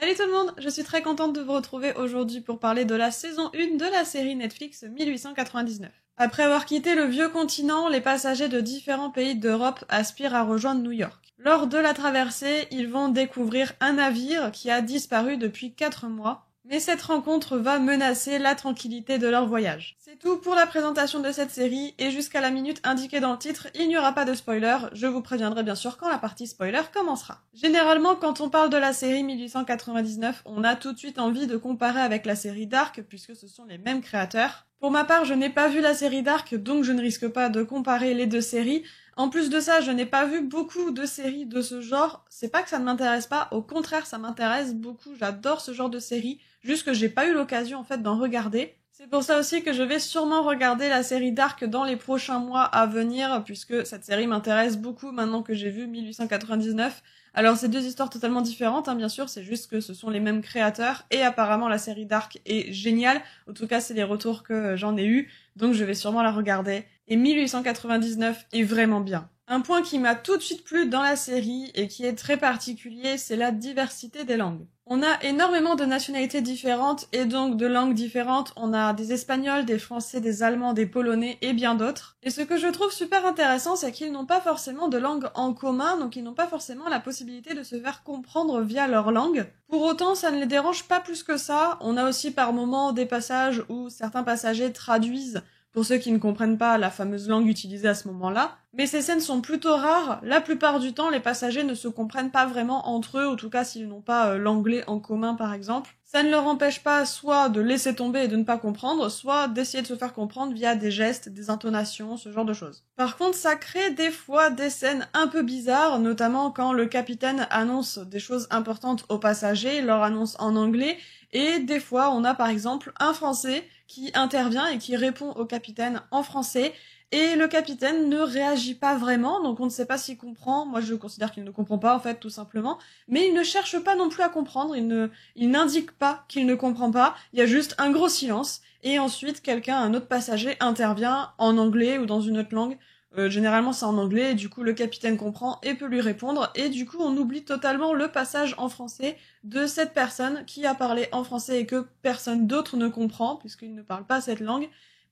Salut tout le monde, je suis très contente de vous retrouver aujourd'hui pour parler de la saison 1 de la série Netflix 1899. Après avoir quitté le vieux continent, les passagers de différents pays d'Europe aspirent à rejoindre New York. Lors de la traversée, ils vont découvrir un navire qui a disparu depuis 4 mois, mais cette rencontre va menacer la tranquillité de leur voyage. C'est tout pour la présentation de cette série, et jusqu'à la minute indiquée dans le titre, il n'y aura pas de spoiler, je vous préviendrai bien sûr quand la partie spoiler commencera. Généralement, quand on parle de la série 1899, on a tout de suite envie de comparer avec la série Dark, puisque ce sont les mêmes créateurs. Pour ma part, je n'ai pas vu la série Dark, donc je ne risque pas de comparer les deux séries. En plus de ça, je n'ai pas vu beaucoup de séries de ce genre. C'est pas que ça ne m'intéresse pas, au contraire, ça m'intéresse beaucoup. J'adore ce genre de série, juste que j'ai pas eu l'occasion en fait d'en regarder. C'est pour ça aussi que je vais sûrement regarder la série Dark dans les prochains mois à venir, puisque cette série m'intéresse beaucoup maintenant que j'ai vu 1899. Alors c'est deux histoires totalement différentes, bien sûr, c'est juste que ce sont les mêmes créateurs, et apparemment la série Dark est géniale, en tout cas c'est les retours que j'en ai eus, donc je vais sûrement la regarder. Et 1899 est vraiment bien. Un point qui m'a tout de suite plu dans la série, et qui est très particulier, c'est la diversité des langues. On a énormément de nationalités différentes, et donc de langues différentes. On a des Espagnols, des Français, des Allemands, des Polonais, et bien d'autres. Et ce que je trouve super intéressant, c'est qu'ils n'ont pas forcément de langue en commun, donc ils n'ont pas forcément la possibilité de se faire comprendre via leur langue. Pour autant, ça ne les dérange pas plus que ça. On a aussi par moments des passages où certains passagers traduisent pour ceux qui ne comprennent pas la fameuse langue utilisée à ce moment-là. Mais ces scènes sont plutôt rares, la plupart du temps les passagers ne se comprennent pas vraiment entre eux, en tout cas s'ils n'ont pas l'anglais en commun par exemple. Ça ne leur empêche pas soit de laisser tomber et de ne pas comprendre, soit d'essayer de se faire comprendre via des gestes, des intonations, ce genre de choses. Par contre, ça crée des fois des scènes un peu bizarres, notamment quand le capitaine annonce des choses importantes aux passagers, leur annonce en anglais, et des fois on a par exemple un Français qui intervient et qui répond au capitaine en français, et le capitaine ne réagit pas vraiment, donc on ne sait pas s'il comprend. Moi je considère qu'il ne comprend pas en fait, tout simplement, mais il ne cherche pas non plus à comprendre, il n'indique pas qu'il ne comprend pas, il y a juste un gros silence, et ensuite un autre passager intervient en anglais ou dans une autre langue. Généralement c'est en anglais, et du coup le capitaine comprend et peut lui répondre, et du coup on oublie totalement le passage en français de cette personne qui a parlé en français et que personne d'autre ne comprend, puisqu'il ne parle pas cette langue.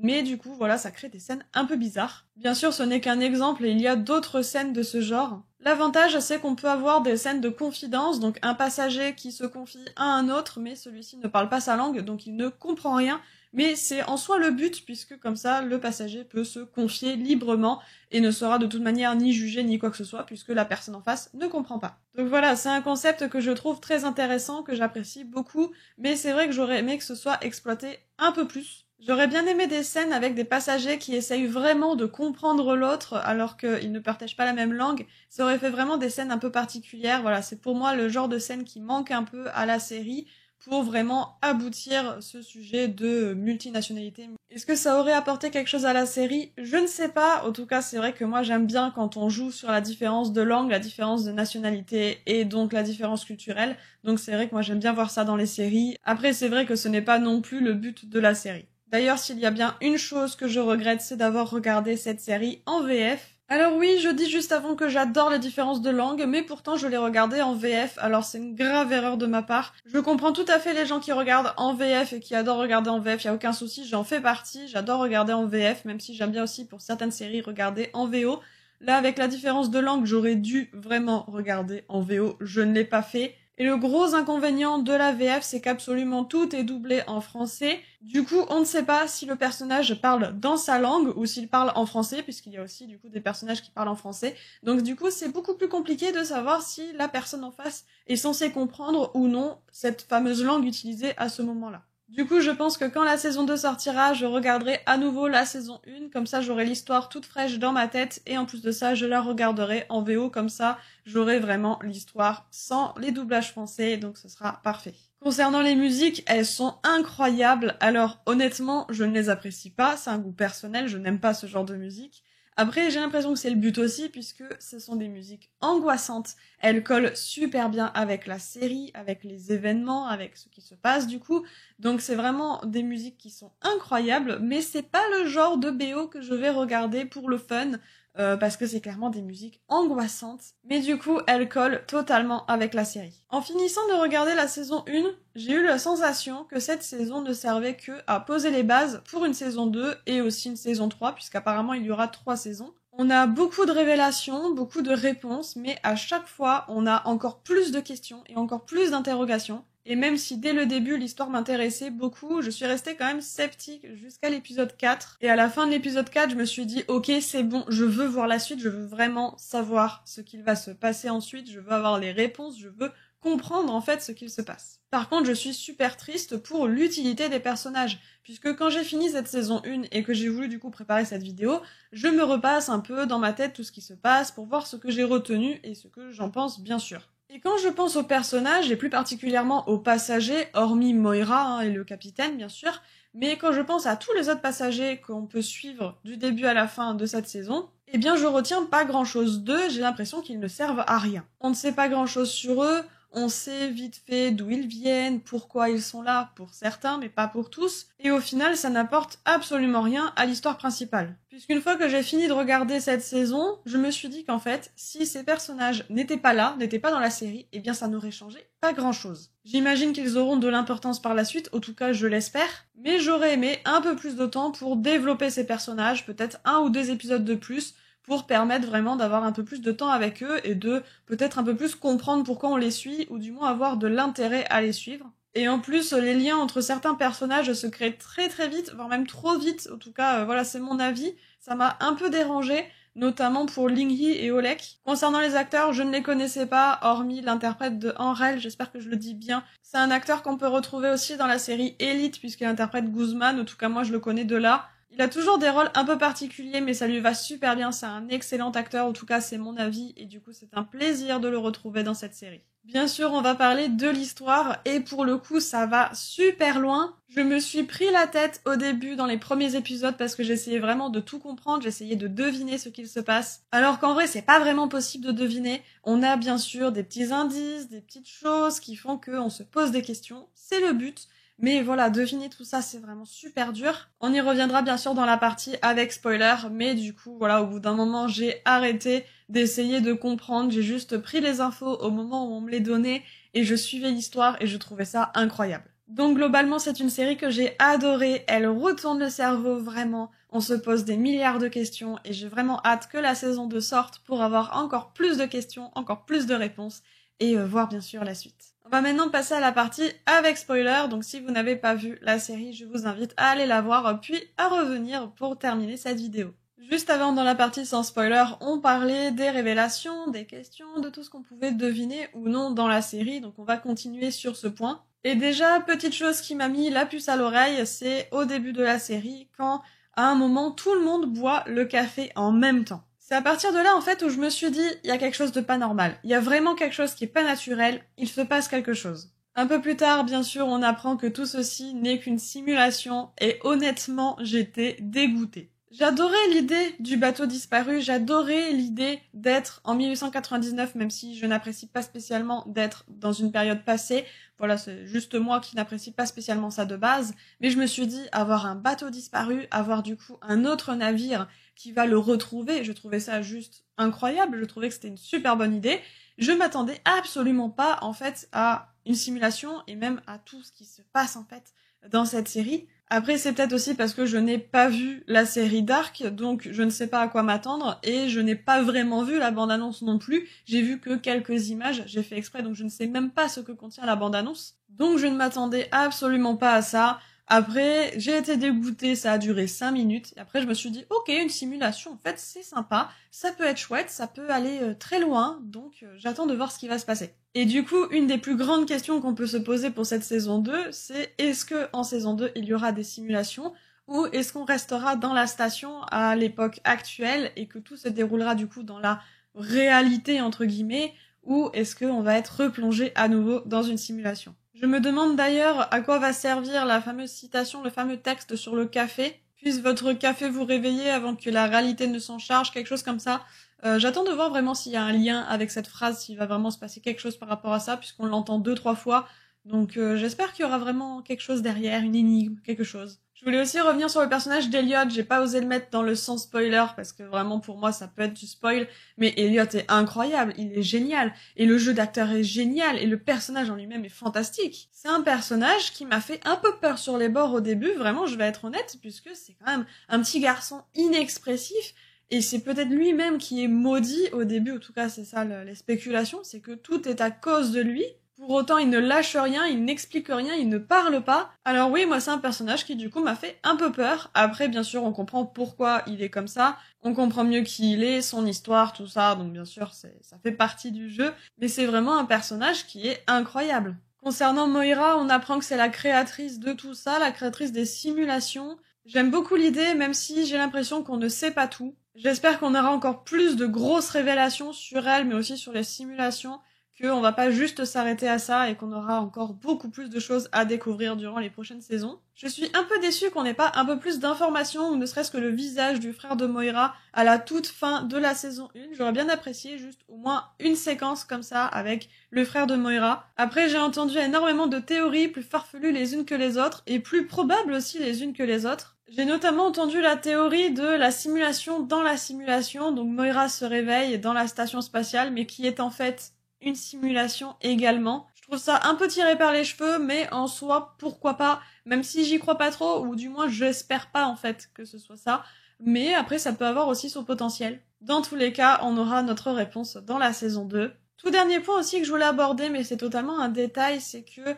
Mais du coup, voilà, ça crée des scènes un peu bizarres. Bien sûr, ce n'est qu'un exemple et il y a d'autres scènes de ce genre. L'avantage, c'est qu'on peut avoir des scènes de confidence, donc un passager qui se confie à un autre, mais celui-ci ne parle pas sa langue, donc il ne comprend rien. Mais c'est en soi le but, puisque comme ça, le passager peut se confier librement et ne sera de toute manière ni jugé ni quoi que ce soit, puisque la personne en face ne comprend pas. Donc voilà, c'est un concept que je trouve très intéressant, que j'apprécie beaucoup, mais c'est vrai que j'aurais aimé que ce soit exploité un peu plus. J'aurais bien aimé des scènes avec des passagers qui essayent vraiment de comprendre l'autre alors qu'ils ne partagent pas la même langue. Ça aurait fait vraiment des scènes un peu particulières. Voilà, c'est pour moi le genre de scène qui manque un peu à la série pour vraiment aboutir ce sujet de multinationalité. Est-ce que ça aurait apporté quelque chose à la série? Je ne sais pas. En tout cas, c'est vrai que moi j'aime bien quand on joue sur la différence de langue, la différence de nationalité et donc la différence culturelle. Donc c'est vrai que moi j'aime bien voir ça dans les séries. Après, c'est vrai que ce n'est pas non plus le but de la série. D'ailleurs, s'il y a bien une chose que je regrette, c'est d'avoir regardé cette série en VF. Alors oui, je dis juste avant que j'adore les différences de langue, mais pourtant je l'ai regardée en VF, alors c'est une grave erreur de ma part. Je comprends tout à fait les gens qui regardent en VF et qui adorent regarder en VF, y a aucun souci, j'en fais partie, j'adore regarder en VF, même si j'aime bien aussi pour certaines séries regarder en VO. Là, avec la différence de langue, j'aurais dû vraiment regarder en VO, je ne l'ai pas fait. Et le gros inconvénient de la VF, c'est qu'absolument tout est doublé en français. Du coup, on ne sait pas si le personnage parle dans sa langue ou s'il parle en français, puisqu'il y a aussi du coup des personnages qui parlent en français. Donc du coup, c'est beaucoup plus compliqué de savoir si la personne en face est censée comprendre ou non cette fameuse langue utilisée à ce moment-là. Du coup, je pense que quand la saison 2 sortira, je regarderai à nouveau la saison 1, comme ça j'aurai l'histoire toute fraîche dans ma tête, et en plus de ça, je la regarderai en VO, comme ça j'aurai vraiment l'histoire sans les doublages français, donc ce sera parfait. Concernant les musiques, elles sont incroyables, alors honnêtement, je ne les apprécie pas, c'est un goût personnel, je n'aime pas ce genre de musique. Après, j'ai l'impression que c'est le but aussi, puisque ce sont des musiques angoissantes. Elles collent super bien avec la série, avec les événements, avec ce qui se passe du coup. Donc c'est vraiment des musiques qui sont incroyables, mais c'est pas le genre de BO que je vais regarder pour le fun. parce que c'est clairement des musiques angoissantes, mais du coup elles collent totalement avec la série. En finissant de regarder la saison 1, j'ai eu la sensation que cette saison ne servait que à poser les bases pour une saison 2 et aussi une saison 3, puisqu'apparemment il y aura 3 saisons. On a beaucoup de révélations, beaucoup de réponses, mais à chaque fois on a encore plus de questions et encore plus d'interrogations. Et même si dès le début l'histoire m'intéressait beaucoup, je suis restée quand même sceptique jusqu'à l'épisode 4. Et à la fin de l'épisode 4, je me suis dit ok c'est bon, je veux voir la suite, je veux vraiment savoir ce qu'il va se passer ensuite, je veux avoir les réponses, je veux comprendre en fait ce qu'il se passe. Par contre, je suis super triste pour l'utilité des personnages, puisque quand j'ai fini cette saison 1 et que j'ai voulu du coup préparer cette vidéo, je me repasse un peu dans ma tête tout ce qui se passe pour voir ce que j'ai retenu et ce que j'en pense bien sûr. Et quand je pense aux personnages, et plus particulièrement aux passagers, hormis Moira et le capitaine bien sûr, mais quand je pense à tous les autres passagers qu'on peut suivre du début à la fin de cette saison, eh bien je retiens pas grand chose d'eux, j'ai l'impression qu'ils ne servent à rien. On ne sait pas grand chose sur eux, on sait vite fait d'où ils viennent, pourquoi ils sont là, pour certains, mais pas pour tous, et au final, ça n'apporte absolument rien à l'histoire principale. Puisqu'une fois que j'ai fini de regarder cette saison, je me suis dit qu'en fait, si ces personnages n'étaient pas là, n'étaient pas dans la série, eh bien ça n'aurait changé pas grand-chose. J'imagine qu'ils auront de l'importance par la suite, en tout cas je l'espère, mais j'aurais aimé un peu plus de temps pour développer ces personnages, peut-être 1 ou 2 épisodes de plus, pour permettre vraiment d'avoir un peu plus de temps avec eux et de peut-être un peu plus comprendre pourquoi on les suit, ou du moins avoir de l'intérêt à les suivre. Et en plus, les liens entre certains personnages se créent très très vite, voire même trop vite, en tout cas, voilà, c'est mon avis. Ça m'a un peu dérangé, notamment pour Ling-hee et Olek. Concernant les acteurs, je ne les connaissais pas, hormis l'interprète de Hanrel, j'espère que je le dis bien. C'est un acteur qu'on peut retrouver aussi dans la série Elite, puisqu'il interprète Guzman, en tout cas moi je le connais de là. Il a toujours des rôles un peu particuliers, mais ça lui va super bien, c'est un excellent acteur, en tout cas c'est mon avis, et du coup c'est un plaisir de le retrouver dans cette série. Bien sûr, on va parler de l'histoire, et pour le coup ça va super loin. Je me suis pris la tête au début dans les premiers épisodes parce que j'essayais vraiment de tout comprendre, j'essayais de deviner ce qu'il se passe, alors qu'en vrai c'est pas vraiment possible de deviner. On a bien sûr des petits indices, des petites choses qui font qu'on se pose des questions, c'est le but. Mais voilà, deviner tout ça, c'est vraiment super dur. On y reviendra bien sûr dans la partie avec spoiler, mais du coup, voilà, au bout d'un moment, j'ai arrêté d'essayer de comprendre. J'ai juste pris les infos au moment où on me les donnait et je suivais l'histoire et je trouvais ça incroyable. Donc globalement, c'est une série que j'ai adorée. Elle retourne le cerveau vraiment. On se pose des milliards de questions et j'ai vraiment hâte que la saison 2 sorte pour avoir encore plus de questions, encore plus de réponses et voir bien sûr la suite. On va maintenant passer à la partie avec spoiler, donc si vous n'avez pas vu la série, je vous invite à aller la voir, puis à revenir pour terminer cette vidéo. Juste avant, dans la partie sans spoiler, on parlait des révélations, des questions, de tout ce qu'on pouvait deviner ou non dans la série, donc on va continuer sur ce point. Et déjà, petite chose qui m'a mis la puce à l'oreille, c'est au début de la série, quand à un moment tout le monde boit le café en même temps. C'est à partir de là, en fait, où je me suis dit, il y a quelque chose de pas normal. Il y a vraiment quelque chose qui est pas naturel, il se passe quelque chose. Un peu plus tard, bien sûr, on apprend que tout ceci n'est qu'une simulation, et honnêtement, j'étais dégoûtée. J'adorais l'idée du bateau disparu, j'adorais l'idée d'être en 1899, même si je n'apprécie pas spécialement d'être dans une période passée. Voilà, c'est juste moi qui n'apprécie pas spécialement ça de base. Mais je me suis dit, avoir un bateau disparu, avoir du coup un autre navire qui va le retrouver, je trouvais ça juste incroyable, je trouvais que c'était une super bonne idée. Je m'attendais absolument pas, en fait, à une simulation et même à tout ce qui se passe, en fait, dans cette série. Après, c'est peut-être aussi parce que je n'ai pas vu la série Dark, donc je ne sais pas à quoi m'attendre, et je n'ai pas vraiment vu la bande-annonce non plus. J'ai vu que quelques images, j'ai fait exprès, donc je ne sais même pas ce que contient la bande-annonce. Donc je ne m'attendais absolument pas à ça. Après, j'ai été dégoûtée, ça a duré 5 minutes, et après je me suis dit, ok, une simulation, en fait, c'est sympa, ça peut être chouette, ça peut aller très loin, donc j'attends de voir ce qui va se passer. Et du coup, une des plus grandes questions qu'on peut se poser pour cette saison 2, c'est est-ce que en saison 2, il y aura des simulations, ou est-ce qu'on restera dans la station à l'époque actuelle, et que tout se déroulera du coup dans la réalité, entre guillemets, ou est-ce qu'on va être replongé à nouveau dans une simulation? Je me demande d'ailleurs à quoi va servir la fameuse citation, le fameux texte sur le café. Puisse votre café vous réveiller avant que la réalité ne s'en charge, quelque chose comme ça. J'attends de voir vraiment s'il y a un lien avec cette phrase, s'il va vraiment se passer quelque chose par rapport à ça, puisqu'on l'entend 2-3 fois. Donc j'espère qu'il y aura vraiment quelque chose derrière, une énigme, quelque chose. Je voulais aussi revenir sur le personnage d'Elliot, j'ai pas osé le mettre dans le sans spoiler, parce que vraiment pour moi ça peut être du spoil, mais Elliot est incroyable, il est génial, et le jeu d'acteur est génial, et le personnage en lui-même est fantastique. C'est un personnage qui m'a fait un peu peur sur les bords au début, vraiment je vais être honnête, puisque c'est quand même un petit garçon inexpressif, et c'est peut-être lui-même qui est maudit au début, en tout cas c'est ça les spéculations, c'est que tout est à cause de lui. Pour autant, il ne lâche rien, il n'explique rien, il ne parle pas. Alors oui, moi c'est un personnage qui du coup m'a fait un peu peur. Après, bien sûr, on comprend pourquoi il est comme ça. On comprend mieux qui il est, son histoire, tout ça. Donc bien sûr, ça fait partie du jeu. Mais c'est vraiment un personnage qui est incroyable. Concernant Moira, on apprend que c'est la créatrice de tout ça, la créatrice des simulations. J'aime beaucoup l'idée, même si j'ai l'impression qu'on ne sait pas tout. J'espère qu'on aura encore plus de grosses révélations sur elle, mais aussi sur les simulations, qu'on va pas juste s'arrêter à ça et qu'on aura encore beaucoup plus de choses à découvrir durant les prochaines saisons. Je suis un peu déçue qu'on n'ait pas un peu plus d'informations ou ne serait-ce que le visage du frère de Moira à la toute fin de la saison 1. J'aurais bien apprécié juste au moins une séquence comme ça avec le frère de Moira. Après, j'ai entendu énormément de théories plus farfelues les unes que les autres et plus probables aussi les unes que les autres. J'ai notamment entendu la théorie de la simulation dans la simulation, donc Moira se réveille dans la station spatiale mais qui est en fait une simulation également. Je trouve ça un peu tiré par les cheveux, mais en soi, pourquoi pas, même si j'y crois pas trop, ou du moins j'espère pas en fait que ce soit ça, mais après ça peut avoir aussi son potentiel. Dans tous les cas, on aura notre réponse dans la saison 2. Tout dernier point aussi que je voulais aborder, mais c'est totalement un détail, c'est que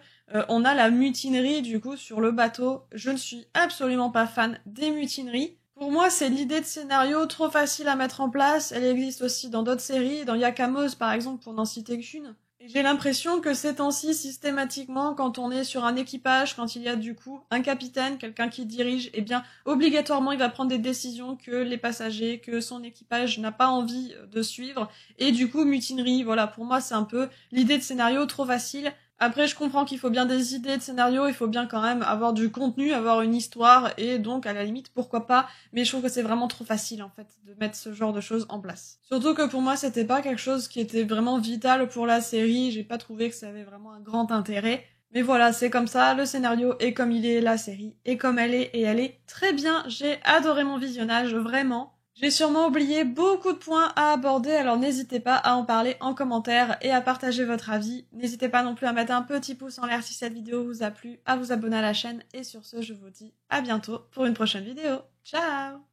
on a la mutinerie du coup sur le bateau. Je ne suis absolument pas fan des mutineries. Pour moi, c'est l'idée de scénario trop facile à mettre en place. Elle existe aussi dans d'autres séries, dans Yakamo's par exemple, pour n'en citer qu'une. Et j'ai l'impression que ces temps-ci, systématiquement, quand on est sur un équipage, quand il y a du coup un capitaine, quelqu'un qui dirige, eh bien, obligatoirement, il va prendre des décisions que les passagers, que son équipage n'a pas envie de suivre. Et du coup, mutinerie, voilà, pour moi, c'est un peu l'idée de scénario trop facile. Après, je comprends qu'il faut bien des idées de scénario, il faut bien quand même avoir du contenu, avoir une histoire, et donc, à la limite, pourquoi pas, mais je trouve que c'est vraiment trop facile, en fait, de mettre ce genre de choses en place. Surtout que pour moi, c'était pas quelque chose qui était vraiment vital pour la série, j'ai pas trouvé que ça avait vraiment un grand intérêt. Mais voilà, c'est comme ça, le scénario est comme il est, la série est comme elle est, et elle est très bien, j'ai adoré mon visionnage, vraiment. J'ai sûrement oublié beaucoup de points à aborder, alors n'hésitez pas à en parler en commentaire et à partager votre avis. N'hésitez pas non plus à mettre un petit pouce en l'air si cette vidéo vous a plu, à vous abonner à la chaîne, et sur ce, je vous dis à bientôt pour une prochaine vidéo. Ciao!